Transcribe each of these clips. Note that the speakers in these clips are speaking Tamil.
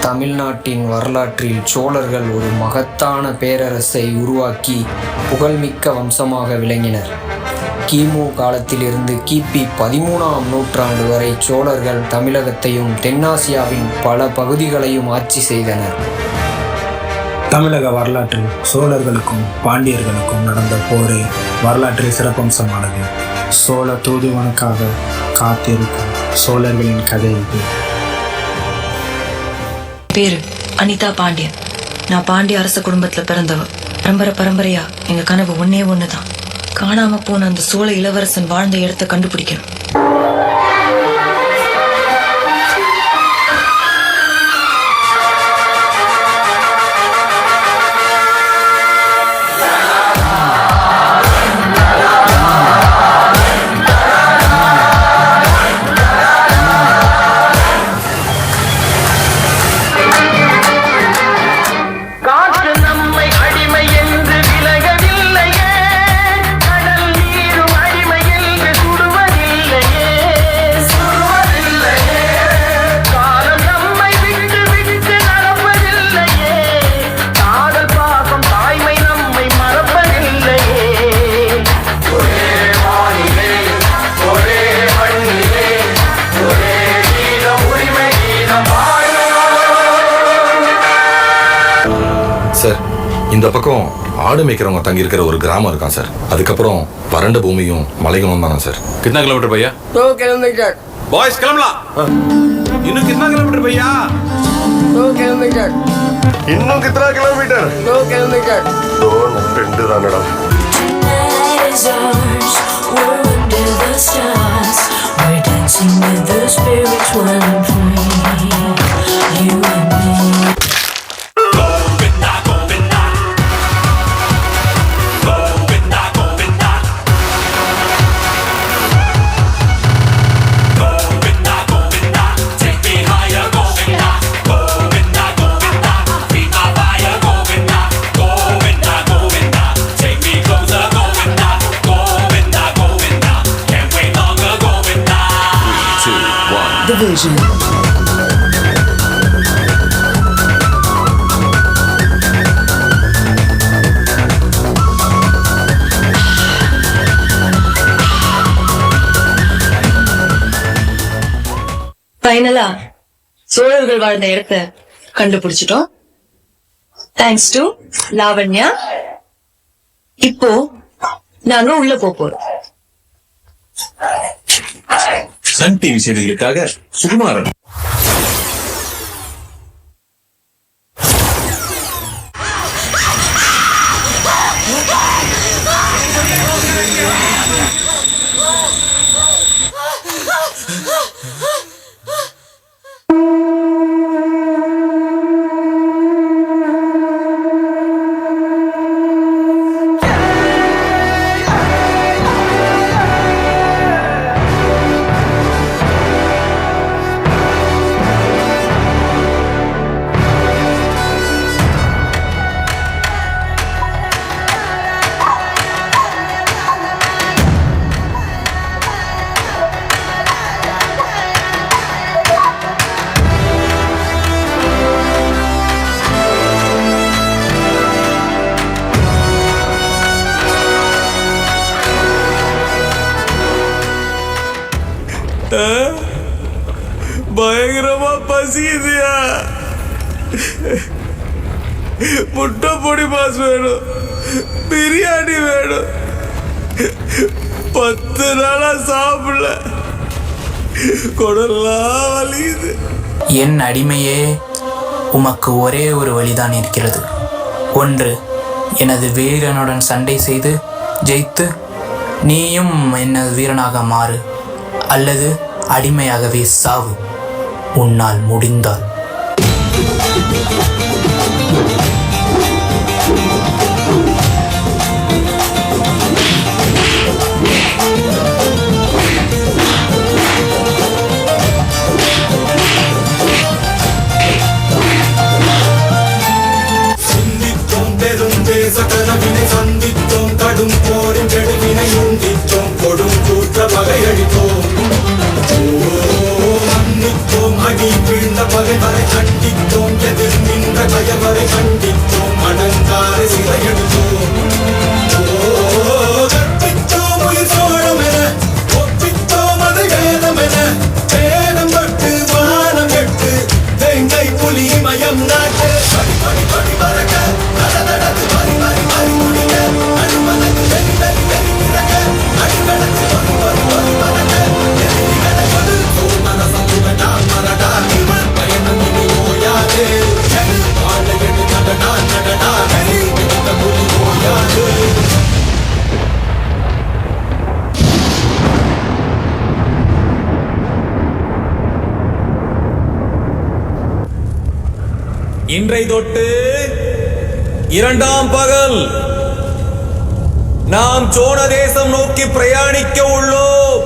தமிழ்நாட்டின் வரலாற்றில் சோழர்கள் ஒரு மகத்தான பேரரசை உருவாக்கி புகழ்மிக்க வம்சமாக விளங்கினர். கிமு காலத்திலிருந்து கிபி 13ஆம் நூற்றாண்டு வரை சோழர்கள் தமிழகத்தையும் தென்னாசியாவின் பல பகுதிகளையும் ஆட்சி செய்தனர். தமிழக வரலாற்றில் சோழர்களுக்கும் பாண்டியர்களுக்கும் நடந்த போரே வரலாற்றில் சிறப்பம்சமானது. சோழ தூதுவனுக்காக காத்திருக்கும் சோழர்களின் கதை இது. பேரு அனிதா பாண்டியன். நான் பாண்டிய அரச குடும்பத்துல பிறந்தவ. பரம்பரையா எங்க கனவு ஒண்ணுதான். காணாம போன அந்த சோழ இளவரசன் வாழ்ந்த இடத்தை கண்டுபிடிக்கணும். சார், இந்த பக்கம் ஆடு மேய்க்கிறவங்க தங்கி இருக்கிற ஒரு கிராமம் இருக்கான் சார். அதுக்கப்புறம் வறண்ட பூமியும் மலைகளும் தானே சார். कितना किलोमीटर भैया? 2 किलोमीटर. बॉयज கிளம்பலாம். இன்னும் कितना किलोमीटर भैया? 2 किलोमीटर. இன்னும் कितना किलोमीटर? 2 किलोमीटर. 2 தானடா. We're under the stars. We're dancing with the spirits while I'm free. You and me. Division. ஃபைனலா சோழர்கள் வாழ்ந்த இடத்தை கண்டுபிடிச்சிட்டோம். Thanks to Lavanya. இப்போ நாங்க உள்ள போறோம். சன் டிவி செய்திகளுக்காக சுகுமாரன். பயங்கரமா பசிக்குதியா? முட்டை பொடி பாஸ் வேணும், பிரியாணி வேணும். 10 நாளா சாப்பிடல, குடல்லாம் வலிக்குது. என் அடிமையே, உமக்கு ஒரே ஒரு வழிதான் இருக்கிறது. ஒன்று, எனது வீரனுடன் சண்டை செய்து ஜெயித்து நீயும் எனது வீரனாக மாறு, அல்லது அடிமையாகவே சாவு, உன்னால் முடிந்தால். சிந்தித்தோம் பெருந்தேச கனவினை சந்தித்தோம், கடும் போரின் கெடுவினை உந்தித்தோம், கொடும் கூற்ற பகையடித்தோம். மன்னித்தோம், அடி வீழ்ந்த பகைவரை கண்டித்தோம், பகைவரை கண்டித்தோம் அடங்காரை சிறையெடுத்தோம் கற்பித்தோம் உயிர் சோழம் என ஒப்பித்தோம் அது வேதம் என வேதம் பட்டு வானம் எட்டு வெங்கை புலி மயம் நாட்டு படி படி படி பறக்க நடந்து மறி மறி மறி முடிக்க அடிமனக்கு வெறி வெறி வெறி பிறக்க அடிமனக்கு ஒரு ஒரு ஒரு பறக்க எதிரி கடப்பது சோமன சந்துகடா மரடா இவன் பயணம் இனி ஓயாது எது வாழ எடு நடடா நடடா வெறி மிகுந்த புலி ஓயாது இன்றை தொட்டு 2ஆம் பகல் நாம் சோழ தேசம் நோக்கி பிரயாணிக்க உள்ளோம்.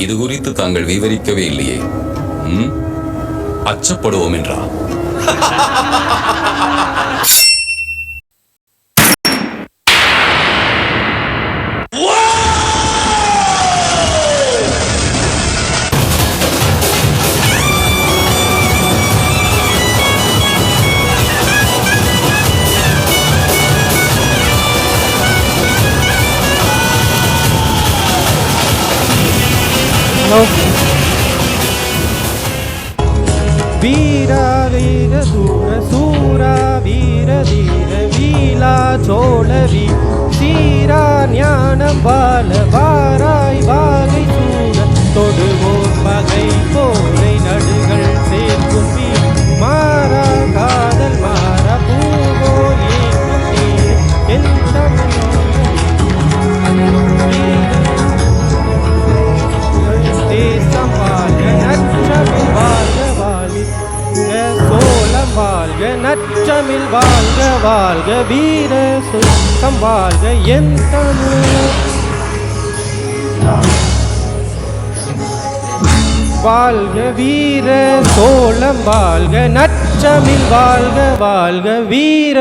இது குறித்து தாங்கள் விவரிக்கவே இல்லையே. அச்சப்படுவோம் என்றா? வீரா வீர சூர சூரா வீர தீர வீலா சோழவி சீரா ஞானம் பால வாராய் வாகை சூர தொடுவோர் பகை போரை நடுகள் சேர்க்கும் மாறா காதல் மாறா பூவோ என் தேசம் வாழ்க நற்றமிழ் வாழ்க வாழ்க சோழம் வாழ்க நற்றமிழ் வாழ்க வாழ்க வீர சுத்தம் வாழ்க என் தமிழ் வாழ்க வீர சோழம் வாழ்க நற்றமிழ் வாழ்க வாழ்க வீர